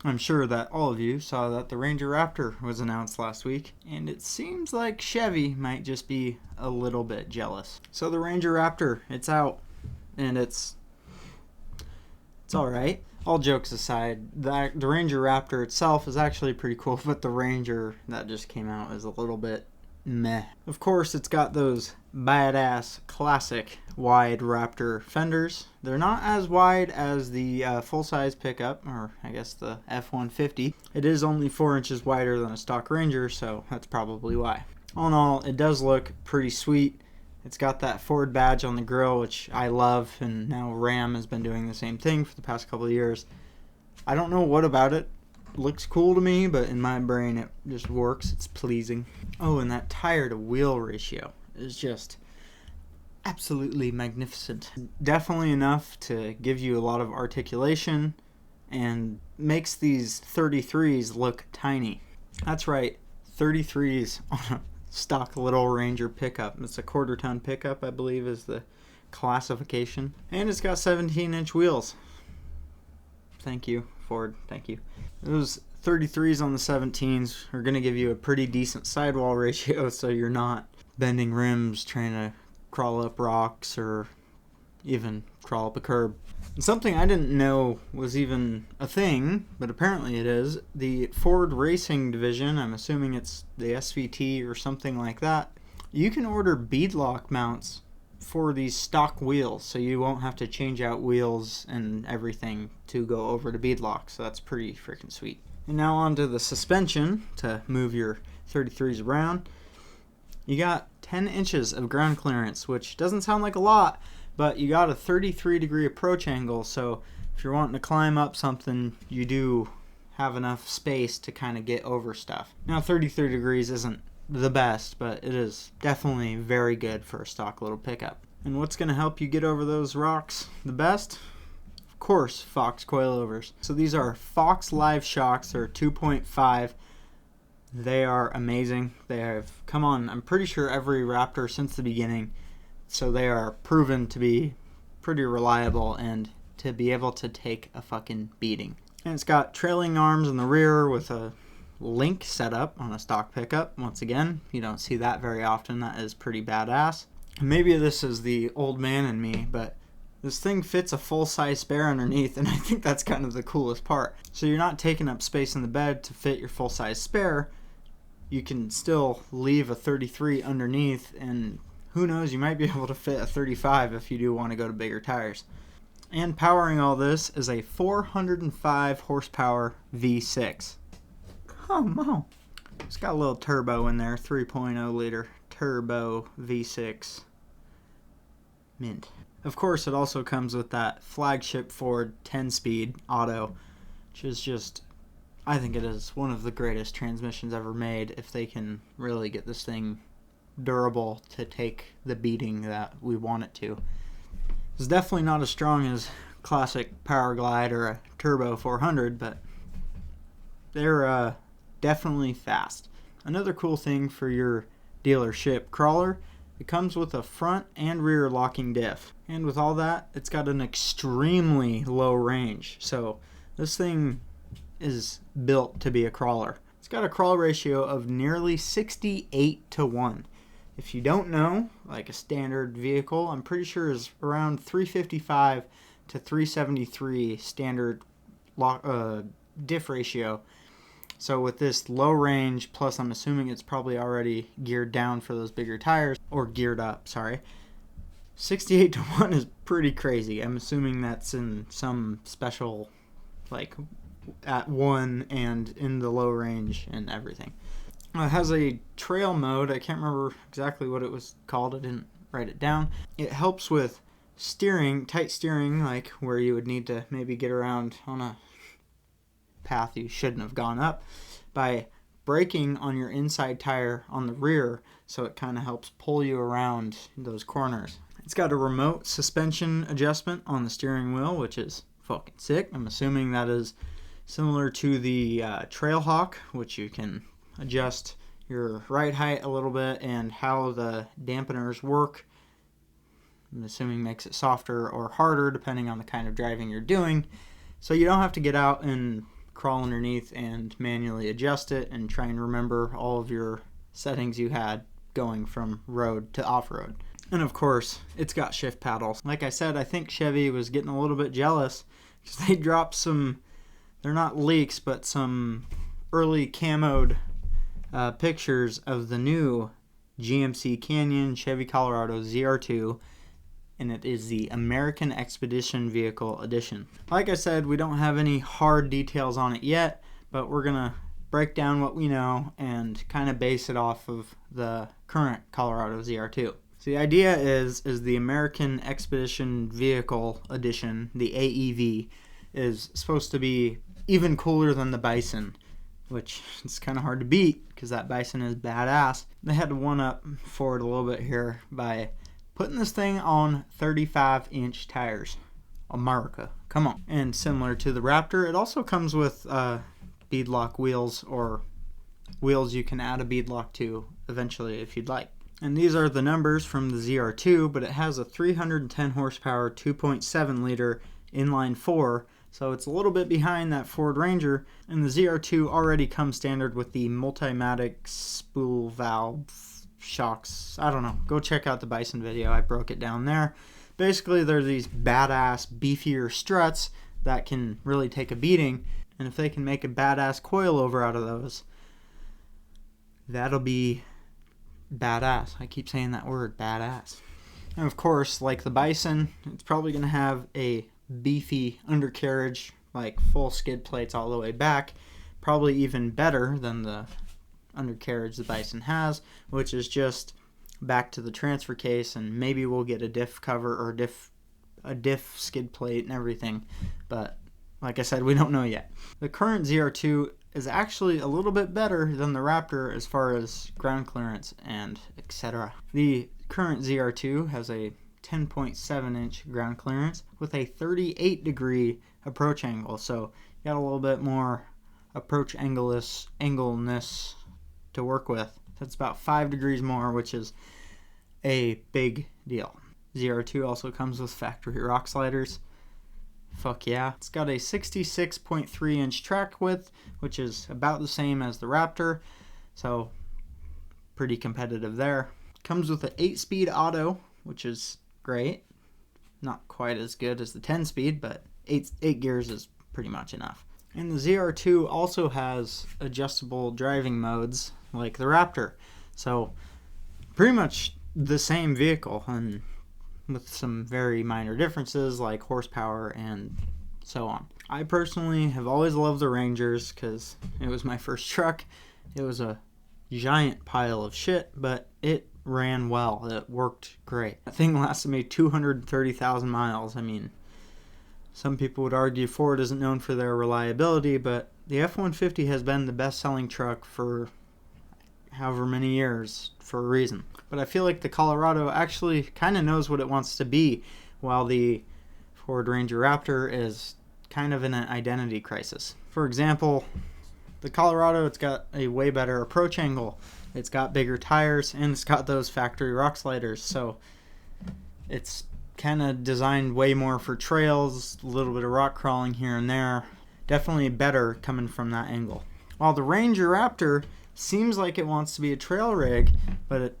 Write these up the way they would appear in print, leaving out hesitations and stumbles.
I'm sure that all of you saw that the Ranger Raptor was announced last week, and it seems like Chevy might just be a little bit jealous. So the Ranger Raptor, it's out, and it's alright. All jokes aside, the Ranger Raptor itself is actually pretty cool, but the Ranger that just came out is a little bit meh. Of course, it's got those badass classic wide Raptor fenders. They're not as wide as the full-size pickup, or I guess the F-150. It is only 4 inches wider than a stock Ranger, so that's probably why. All in all, it does look pretty sweet. It's got that Ford badge on the grill, which I love, and now Ram has been doing the same thing for the past couple of years. I don't know what about it looks cool to me, but in my brain it just works. It's pleasing. Oh, and that tire to wheel ratio is just absolutely magnificent. Definitely enough to give you a lot of articulation and makes these 33s look tiny. That's right, 33s on a stock little Ranger pickup. It's a 1/4 ton pickup, I believe, is the classification. And it's got 17-inch wheels. Thank you, Ford. Thank you. Those 33s on the 17s are going to give you a pretty decent sidewall ratio, so you're not bending rims trying to crawl up rocks or even crawl up a curb. And something I didn't know was even a thing, but apparently it is, the Ford Racing division, I'm assuming it's the SVT or something like that, you can order beadlock mounts for these stock wheels, so you won't have to change out wheels and everything to go over to beadlock, so that's pretty freaking sweet. And now onto the suspension to move your 33s around. You got 10 inches of ground clearance, which doesn't sound like a lot, but you got a 33-degree approach angle, so if you're wanting to climb up something, you do have enough space to kind of get over stuff. Now 33 degrees isn't the best, but it is definitely very good for a stock little pickup. And what's going to help you get over those rocks the best? Of course, Fox coilovers. So these are Fox Live Shocks. They're 2.5. They are amazing. They have come on, I'm pretty sure, every Raptor since the beginning. So they are proven to be pretty reliable and to be able to take a fucking beating. And it's got trailing arms in the rear with a link setup on a stock pickup. Once again, you don't see that very often. That is pretty badass. Maybe this is the old man in me, but this thing fits a full-size spare underneath, and I think that's kind of the coolest part. So you're not taking up space in the bed to fit your full-size spare. You can still leave a 33 underneath, and who knows, you might be able to fit a 35 if you do want to go to bigger tires. And powering all this is a 405 horsepower V6. Come on. It's got a little turbo in there, 3.0 liter turbo V6 mint. Of course, it also comes with that flagship Ford 10-speed auto, which is just, I think it is one of the greatest transmissions ever made if they can really get this thing durable to take the beating that we want it to. It's definitely not as strong as classic Powerglide or a Turbo 400, but they're definitely fast. Another cool thing for your dealership crawler, it comes with a front and rear locking diff. And with all that, it's got an extremely low range. So this thing is built to be a crawler. It's got a crawl ratio of nearly 68-1. If you don't know, like a standard vehicle, I'm pretty sure is around 355 to 373 standard diff ratio. So with this low range, plus I'm assuming it's probably already geared down for those bigger tires, or geared up, sorry. 68-1 is pretty crazy. I'm assuming that's in some special, like, at 1 and in the low range and everything. It has a trail mode. I can't remember exactly what it was called. I didn't write it down. It helps with steering, tight steering, like where you would need to maybe get around on a path you shouldn't have gone up, by braking on your inside tire on the rear, so it kind of helps pull you around those corners. It's got a remote suspension adjustment on the steering wheel, which is fucking sick. I'm assuming that is similar to the Trailhawk, which you can adjust your ride height a little bit and how the dampeners work. I'm assuming makes it softer or harder depending on the kind of driving you're doing, so you don't have to get out and crawl underneath and manually adjust it and try and remember all of your settings you had going from road to off-road. And of course, it's got shift paddles. Like I said, I think Chevy was getting a little bit jealous because they dropped some, they're not leaks, but some early camoed pictures of the new GMC Canyon Chevy Colorado ZR2, and it is the American Expedition Vehicle Edition. Like I said, we don't have any hard details on it yet, but we're gonna break down what we know and kind of base it off of the current Colorado ZR2. So the idea is the American Expedition Vehicle Edition, the AEV, is supposed to be even cooler than the Bison, which is kind of hard to beat because that Bison is badass. They had to one up Ford a little bit here by putting this thing on 35-inch tires. America, come on. And similar to the Raptor, it also comes with beadlock wheels, or wheels you can add a beadlock to eventually if you'd like. And these are the numbers from the ZR2, but it has a 310 horsepower 2.7 liter inline 4, so it's a little bit behind that Ford Ranger. And the ZR2 already comes standard with the Multimatic spool valve shocks. I don't know. Go check out the Bison video. I broke it down there. Basically, they're these badass, beefier struts that can really take a beating. And if they can make a badass coilover out of those, that'll be badass. I keep saying that word, badass. And of course, like the Bison, it's probably going to have a beefy undercarriage, like full skid plates all the way back. Probably even better than the undercarriage the Bison has, which is just back to the transfer case, and maybe we'll get a diff cover or a diff skid plate and everything, but like I said, we don't know yet. The current ZR2 is actually a little bit better than the Raptor as far as ground clearance and etc. The current ZR2 has a 10.7-inch ground clearance with a 38-degree approach angle, so you got a little bit more approach angleness to work with. That's about 5 degrees more, which is a big deal. ZR2 also comes with factory rock sliders. Fuck yeah. It's got a 66.3-inch track width, which is about the same as the Raptor, so pretty competitive there. Comes with an 8-speed auto, which is great. Not quite as good as the 10-speed, but 8 gears is pretty much enough. And the ZR2 also has adjustable driving modes like the Raptor. So pretty much the same vehicle, and with some very minor differences like horsepower and so on. I personally have always loved the Rangers because it was my first truck. It was a giant pile of shit, but it ran well. It worked great. That thing lasted me 230,000 miles. I mean, some people would argue Ford isn't known for their reliability, but the F-150 has been the best-selling truck for however many years for a reason. But I feel like the Colorado actually kind of knows what it wants to be, while the Ford Ranger Raptor is kind of in an identity crisis. For example, the Colorado, it's got a way better approach angle, it's got bigger tires, and it's got those factory rock sliders, so it's kind of designed way more for trails, a little bit of rock crawling here and there. Definitely better coming from that angle. While the Ranger Raptor seems like it wants to be a trail rig, but it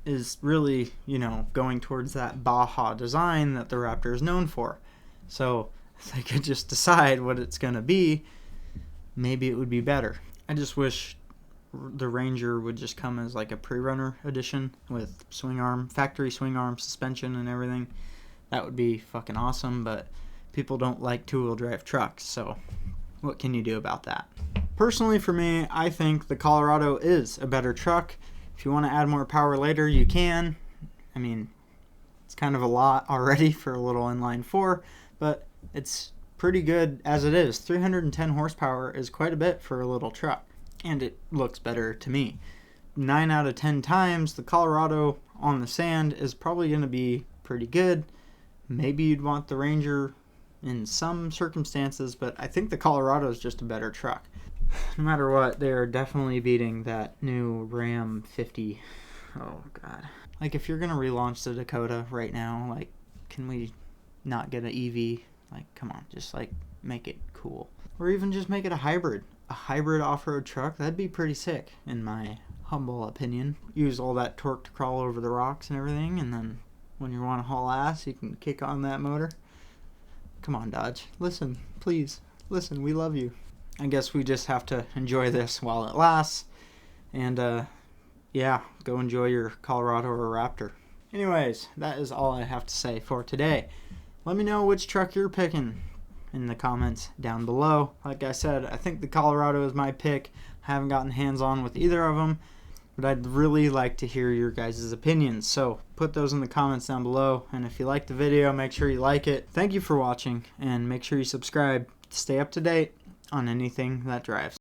is really, going towards that Baja design that the Raptor is known for. So if they could just decide what it's going to be, maybe it would be better. I just wish the Ranger would just come as like a pre-runner edition with factory swing arm suspension and everything. That would be fucking awesome, but people don't like two-wheel drive trucks, so what can you do about that? Personally, for me, I think the Colorado is a better truck. If you want to add more power later, you can. I mean, it's kind of a lot already for a little inline 4, but it's pretty good as it is. 310 horsepower is quite a bit for a little truck, and it looks better to me. 9 out of 10 times, the Colorado on the sand is probably going to be pretty good. Maybe you'd want the Ranger in some circumstances, but I think the Colorado is just a better truck. No matter what, they're definitely beating that new Ram 50. Oh, God. Like, if you're going to relaunch the Dakota right now, like, can we not get an EV? Like, come on, just, like, make it cool. Or even just make it a hybrid. A hybrid off-road truck, that'd be pretty sick, in my humble opinion. Use all that torque to crawl over the rocks and everything, and then when you want to haul ass, you can kick on that motor. Come on, Dodge. Listen, please. Listen, we love you. I guess we just have to enjoy this while it lasts. And, yeah, go enjoy your Colorado or Raptor. Anyways, that is all I have to say for today. Let me know which truck you're picking in the comments down below. Like I said, I think the Colorado is my pick. I haven't gotten hands-on with either of them, but I'd really like to hear your guys' opinions. So put those in the comments down below, and if you like the video, make sure you like it. Thank you for watching, and make sure you subscribe to stay up to date on anything that drives.